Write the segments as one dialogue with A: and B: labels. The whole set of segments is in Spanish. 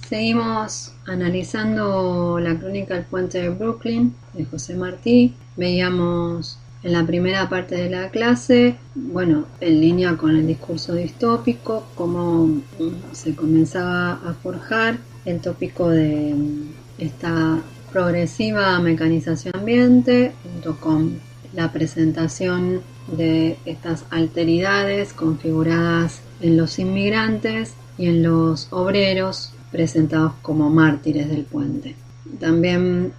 A: Seguimos analizando la crónica del puente de Brooklyn de José Martí. Veíamos en la primera parte de la clase, en línea con el discurso distópico, cómo se comenzaba a forjar el tópico de esta progresiva mecanización del ambiente, junto con la presentación de estas alteridades configuradas en los inmigrantes y en los obreros, presentados como mártires del puente. También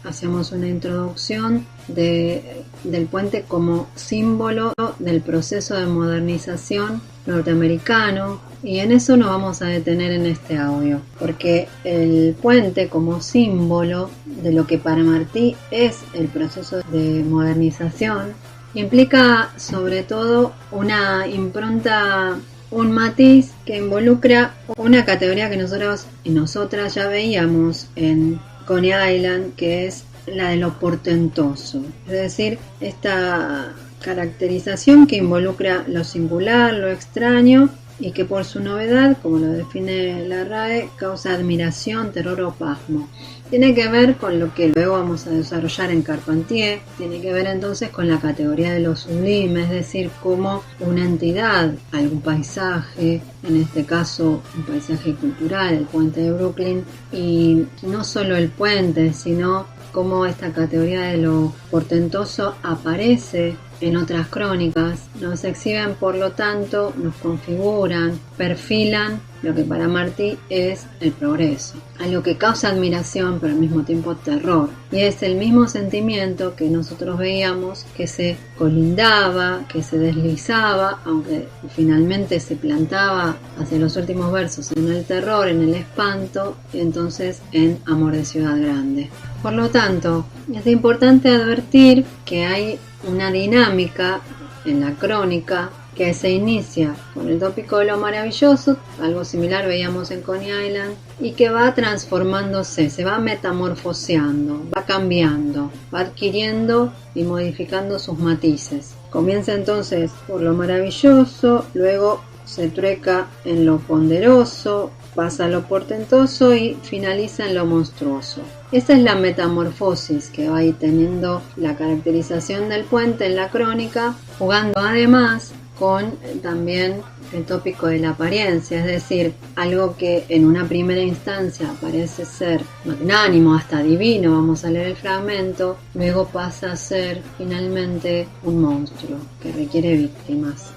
A: hacíamos una introducción del puente como símbolo del proceso de modernización norteamericano, y en eso nos vamos a detener en este audio, porque el puente como símbolo de lo que para Martí es el proceso de modernización implica sobre todo una impronta, un matiz que involucra una categoría que nosotros y nosotras ya veíamos en Coney Island, que es la de lo portentoso, es decir, esta caracterización que involucra lo singular, lo extraño, y que por su novedad, como lo define la RAE, causa admiración, terror o pasmo. Tiene que ver con lo que luego vamos a desarrollar en Carpentier, tiene que ver entonces con la categoría de lo sublime, es decir, como una entidad, algún paisaje, en este caso un paisaje cultural, el puente de Brooklyn, y no solo el puente, sino cómo esta categoría de lo portentoso aparece en otras crónicas, nos exhiben, por lo tanto, nos configuran, perfilan lo que para Martí es el progreso, algo que causa admiración pero al mismo tiempo terror, y es el mismo sentimiento que nosotros veíamos que se colindaba, que se deslizaba, aunque finalmente se plantaba hacia los últimos versos en el terror, en el espanto, y entonces en Amor de Ciudad Grande. Por lo tanto, es importante advertir que hay una dinámica en la crónica que se inicia con el tópico de lo maravilloso, algo similar veíamos en Coney Island, y que va transformándose, se va metamorfoseando, va cambiando, va adquiriendo y modificando sus matices. Comienza entonces por lo maravilloso, luego se trueca en lo ponderoso, pasa a lo portentoso y finaliza en lo monstruoso. Esa es la metamorfosis que va ahí teniendo la caracterización del puente en la crónica, jugando además con también el tópico de la apariencia, es decir, algo que en una primera instancia parece ser magnánimo, hasta divino, vamos a leer el fragmento, luego pasa a ser finalmente un monstruo que requiere víctimas.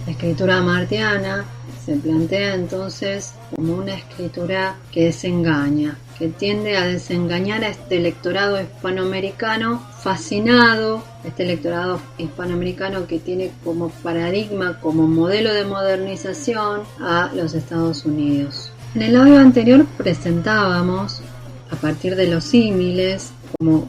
A: La escritura martiana se plantea entonces como una escritura que desengaña, que tiende a desengañar a este electorado hispanoamericano fascinado, este electorado hispanoamericano que tiene como paradigma, como modelo de modernización a los Estados Unidos. En el audio anterior presentábamos, a partir de los símiles, como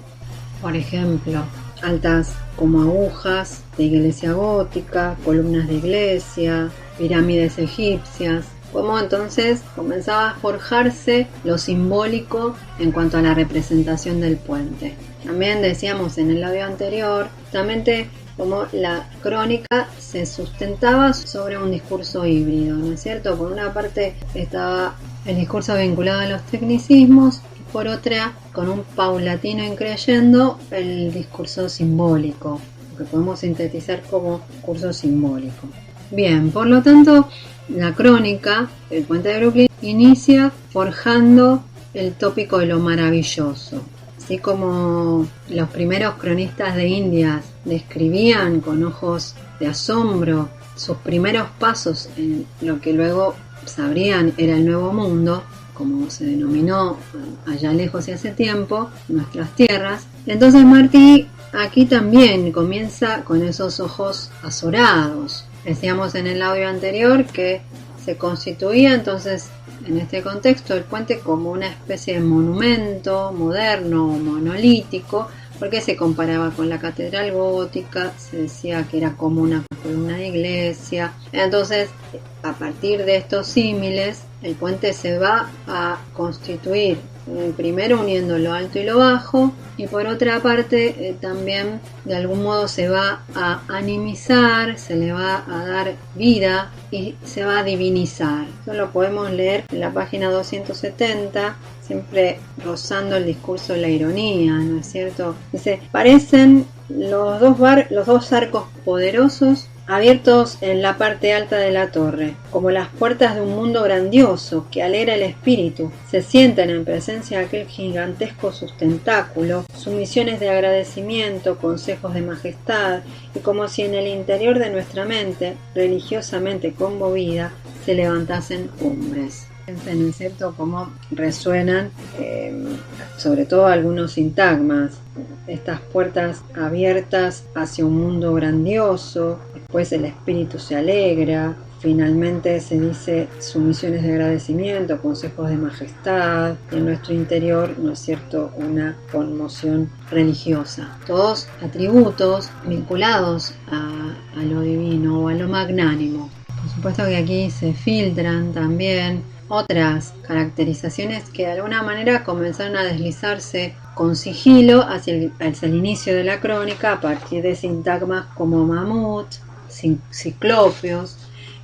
A: por ejemplo, altas como agujas de iglesia gótica, columnas de iglesia, pirámides egipcias, como entonces comenzaba a forjarse lo simbólico en cuanto a la representación del puente. También decíamos en el audio anterior, justamente como la crónica se sustentaba sobre un discurso híbrido, ¿no es cierto? Por una parte estaba el discurso vinculado a los tecnicismos, y por otra, con un paulatino increyendo, el discurso simbólico, que podemos sintetizar como discurso simbólico. Bien, por lo tanto, la crónica del puente de Brooklyn inicia forjando el tópico de lo maravilloso. Así como los primeros cronistas de Indias describían con ojos de asombro sus primeros pasos en lo que luego sabrían era el Nuevo Mundo, como se denominó allá lejos y hace tiempo, nuestras tierras, entonces Martí aquí también comienza con esos ojos azorados. Decíamos en el audio anterior que se constituía entonces en este contexto el puente como una especie de monumento moderno o monolítico, porque se comparaba con la catedral gótica, se decía que era como una columna de iglesia. Entonces, a partir de estos símiles, el puente se va a constituir primero uniendo lo alto y lo bajo, y por otra parte también de algún modo se va a animizar, se le va a dar vida y se va a divinizar. Eso lo podemos leer en la página 270, siempre rozando el discurso de la ironía, ¿no es cierto? Dice, parecen los dos arcos poderosos abiertos en la parte alta de la torre, como las puertas de un mundo grandioso que alegra el espíritu. Se sienten en presencia de aquel gigantesco sustentáculo, sumisiones de agradecimiento, consejos de majestad, y como si en el interior de nuestra mente, religiosamente conmovida, se levantasen cumbres. ¿No es cierto? Cómo resuenan sobre todo algunos sintagmas, estas puertas abiertas hacia un mundo grandioso, después el espíritu se alegra, finalmente se dice sumisiones de agradecimiento, consejos de majestad, y en nuestro interior, ¿no es cierto?, una conmoción religiosa. Todos atributos vinculados a lo divino o a lo magnánimo. Por supuesto que aquí se filtran también otras caracterizaciones que de alguna manera comenzaron a deslizarse con sigilo hacia el inicio de la crónica a partir de sintagmas como mamut, ciclópeos.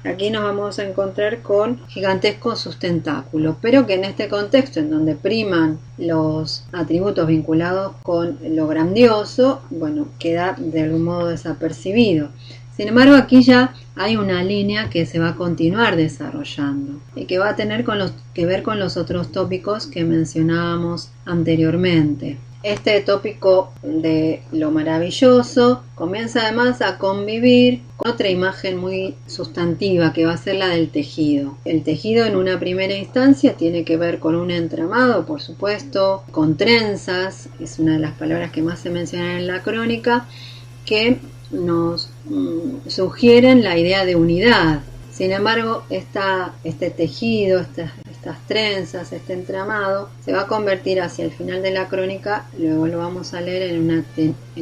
A: Aquí nos vamos a encontrar con gigantescos sustentáculos, pero que en este contexto en donde priman los atributos vinculados con lo grandioso, bueno, queda de algún modo desapercibido. Sin embargo, aquí ya hay una línea que se va a continuar desarrollando y que va a tener que ver con los otros tópicos que mencionábamos anteriormente. Este tópico de lo maravilloso comienza además a convivir con otra imagen muy sustantiva que va a ser la del tejido. El tejido en una primera instancia tiene que ver con un entramado, por supuesto, con trenzas, es una de las palabras que más se mencionan en la crónica, que nos sugieren la idea de unidad. Sin embargo, este tejido, estas trenzas, este entramado, se va a convertir hacia el final de la crónica, luego lo vamos a leer en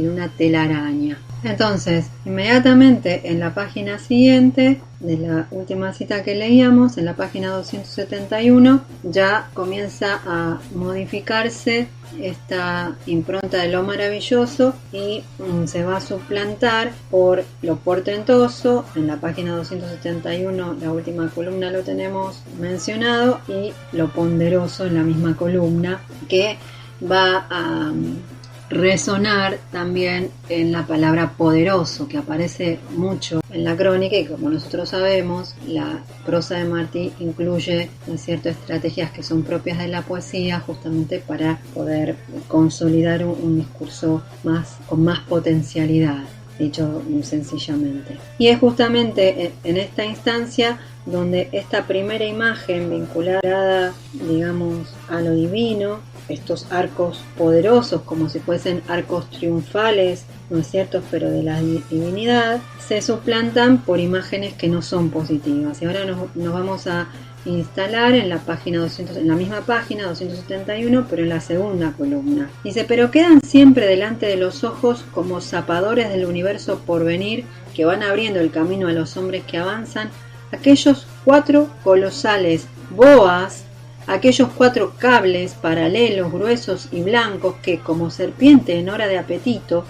A: una telaraña. Entonces, inmediatamente en la página siguiente, de la última cita que leíamos, en la página 271, ya comienza a modificarse esta impronta de lo maravilloso y se va a suplantar por lo portentoso. En la página 271, la última columna lo tenemos mencionado, y lo ponderoso en la misma columna, que va a resonar también en la palabra poderoso, que aparece mucho en la crónica, y como nosotros sabemos, la prosa de Martí incluye, ¿no es cierto?, estrategias que son propias de la poesía, justamente para poder consolidar un discurso con más potencialidad, dicho sencillamente. Y es justamente en esta instancia donde esta primera imagen vinculada, digamos, a lo divino, estos arcos poderosos, como si fuesen arcos triunfales, ¿no es cierto?, pero de la divinidad, se suplantan por imágenes que no son positivas. Y ahora nos vamos a instalar en la misma página 271, pero en la segunda columna. Dice, pero quedan siempre delante de los ojos como zapadores del universo por venir, que van abriendo el camino a los hombres que avanzan, aquellos 4 colosales boas, aquellos 4 cables paralelos, gruesos y blancos que, como serpiente en hora de apetito,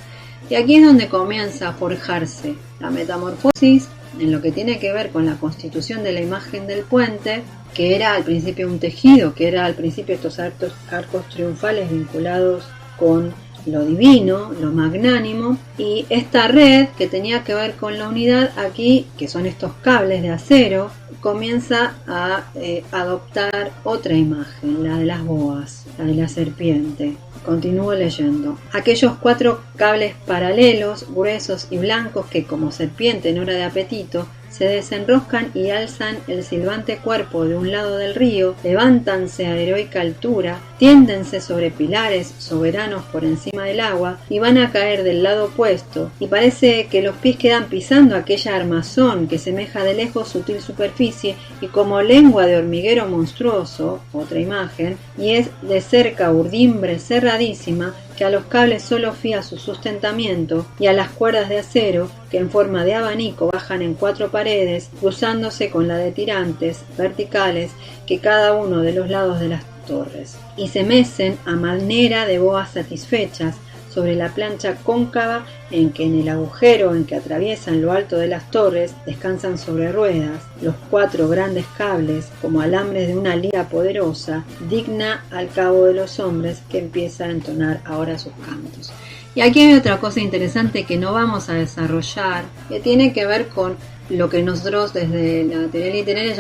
A: y aquí es donde comienza a forjarse la metamorfosis en lo que tiene que ver con la constitución de la imagen del puente, que era al principio un tejido, que era al principio estos arcos triunfales vinculados con lo divino, lo magnánimo, y esta red que tenía que ver con la unidad aquí, que son estos cables de acero, comienza a adoptar otra imagen, la de las boas, la de la serpiente. Continúo leyendo. Aquellos 4 cables paralelos, gruesos y blancos que, como serpiente en hora de apetito, se desenroscan y alzan el silbante cuerpo de un lado del río, levántanse a heroica altura, tiéndense sobre pilares soberanos por encima del agua y van a caer del lado opuesto, y parece que los pies quedan pisando aquella armazón que semeja de lejos sutil superficie y como lengua de hormiguero monstruoso, otra imagen, y es de cerca urdimbre cerradísima, que a los cables solo fía su sustentamiento y a las cuerdas de acero que en forma de abanico bajan en 4 paredes, cruzándose con la de tirantes verticales que cada uno de los lados de las torres, y se mecen a manera de boas satisfechas sobre la plancha cóncava en que en el agujero en que atraviesan lo alto de las torres descansan sobre ruedas los 4 grandes cables como alambres de una lira poderosa, digna al cabo de los hombres que empieza a entonar ahora sus cantos. Y aquí hay otra cosa interesante que no vamos a desarrollar, que tiene que ver con lo que nosotros desde la teoría literaria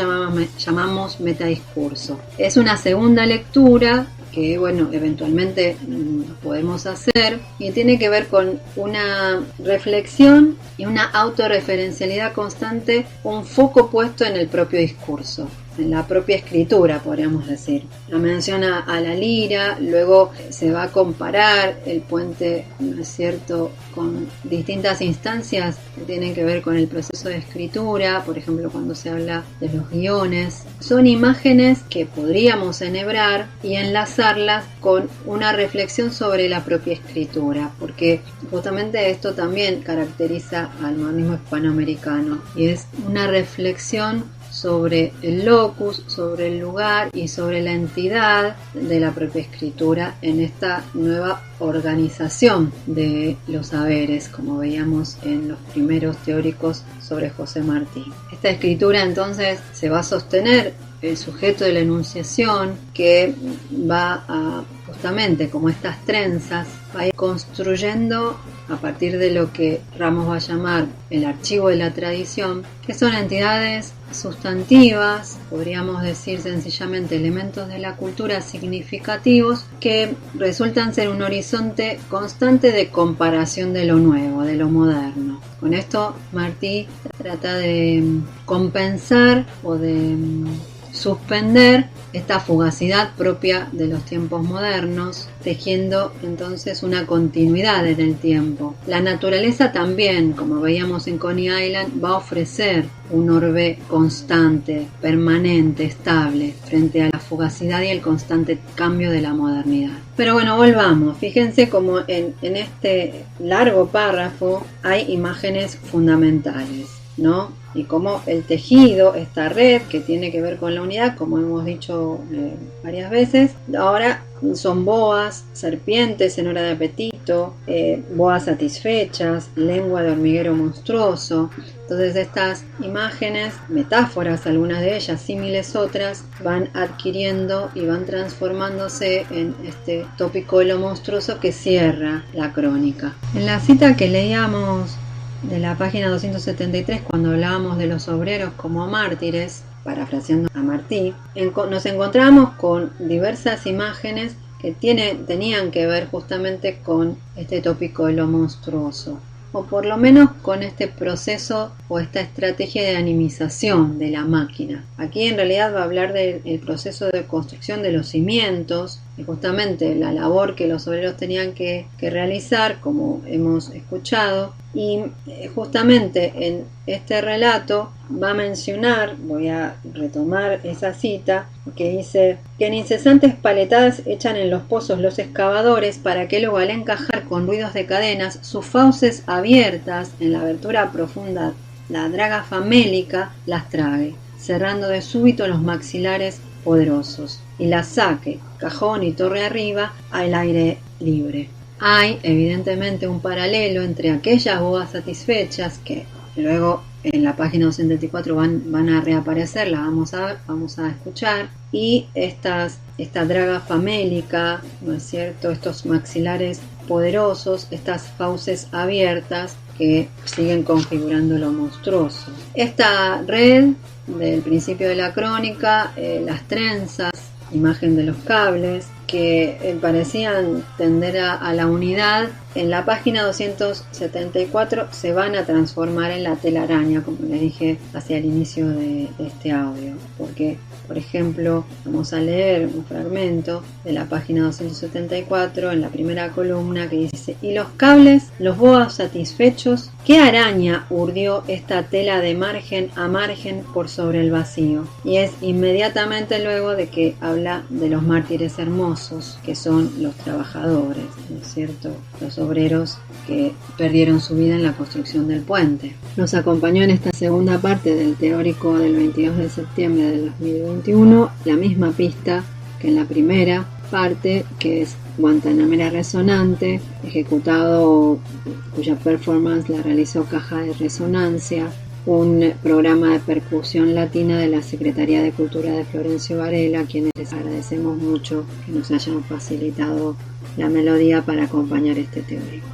A: llamamos metadiscurso. Es una segunda lectura que eventualmente podemos hacer, y tiene que ver con una reflexión y una autorreferencialidad constante, un foco puesto en el propio discurso, en la propia escritura, podríamos decir. La menciona a la lira, luego se va a comparar el puente, ¿no es cierto?, con distintas instancias que tienen que ver con el proceso de escritura, por ejemplo, cuando se habla de los guiones. Son imágenes que podríamos enhebrar y enlazarlas con una reflexión sobre la propia escritura, porque justamente esto también caracteriza al modernismo hispanoamericano, y es una reflexión sobre el locus, sobre el lugar y sobre la entidad de la propia escritura en esta nueva organización de los saberes, como veíamos en los primeros teóricos sobre José Martí. Esta escritura entonces se va a sostener el sujeto de la enunciación, que va a, justamente como estas trenzas, va a ir construyendo a partir de lo que Ramos va a llamar el archivo de la tradición, que son entidades sustantivas, podríamos decir sencillamente elementos de la cultura significativos, que resultan ser un horizonte constante de comparación de lo nuevo, de lo moderno. Con esto Martí trata de compensar o de suspender esta fugacidad propia de los tiempos modernos, tejiendo entonces una continuidad en el tiempo. La naturaleza también, como veíamos en Coney Island, va a ofrecer un orbe constante, permanente, estable, frente a la fugacidad y el constante cambio de la modernidad. Pero bueno, volvamos. Fíjense cómo en este largo párrafo hay imágenes fundamentales, ¿no? Y como el tejido, esta red que tiene que ver con la unidad, como hemos dicho varias veces, ahora son boas, serpientes en hora de apetito, boas satisfechas, lengua de hormiguero monstruoso. Entonces estas imágenes, metáforas, algunas de ellas, símiles otras, van adquiriendo y van transformándose en este tópico de lo monstruoso que cierra la crónica. En la cita que leíamos de la página 273, cuando hablábamos de los obreros como mártires, parafraseando a Martí, nos encontramos con diversas imágenes que tenían que ver justamente con este tópico de lo monstruoso, o por lo menos con este proceso o esta estrategia de animización de la máquina. Aquí en realidad va a hablar del proceso de construcción de los cimientos, y justamente la labor que los obreros tenían que realizar, como hemos escuchado, y justamente en este relato va a mencionar, voy a retomar esa cita, que dice que en incesantes paletadas echan en los pozos los excavadores para que luego, al encajar con ruidos de cadenas sus fauces abiertas en la abertura profunda, la draga famélica las trague, cerrando de súbito los maxilares poderosos, y las saque, cajón y torre arriba, al aire libre. Hay evidentemente un paralelo entre aquellas boas satisfechas que luego en la página 274 van a reaparecer, la vamos a escuchar, y esta draga famélica, ¿no es cierto?, estos maxilares poderosos, estas fauces abiertas que siguen configurando lo monstruoso. Esta red del principio de la crónica, las trenzas, imagen de los cables, que parecían tender a la unidad, en la página 274 se van a transformar en la telaraña, como les dije hacia el inicio de este audio, porque, por ejemplo, vamos a leer un fragmento de la página 274 en la primera columna que dice: y los cables, los boas satisfechos, ¿qué araña urdió esta tela de margen a margen por sobre el vacío? Y es inmediatamente luego de que habla de los mártires hermosos, que son los trabajadores, ¿no es cierto? Los obreros que perdieron su vida en la construcción del puente. Nos acompañó en esta segunda parte del teórico del 22 de septiembre del 2021 la misma pista que en la primera parte, que es Guantanamera Resonante, ejecutado, cuya performance la realizó Caja de Resonancia, un programa de percusión latina de la Secretaría de Cultura de Florencio Varela, a quienes les agradecemos mucho que nos hayan facilitado la melodía para acompañar este teórico.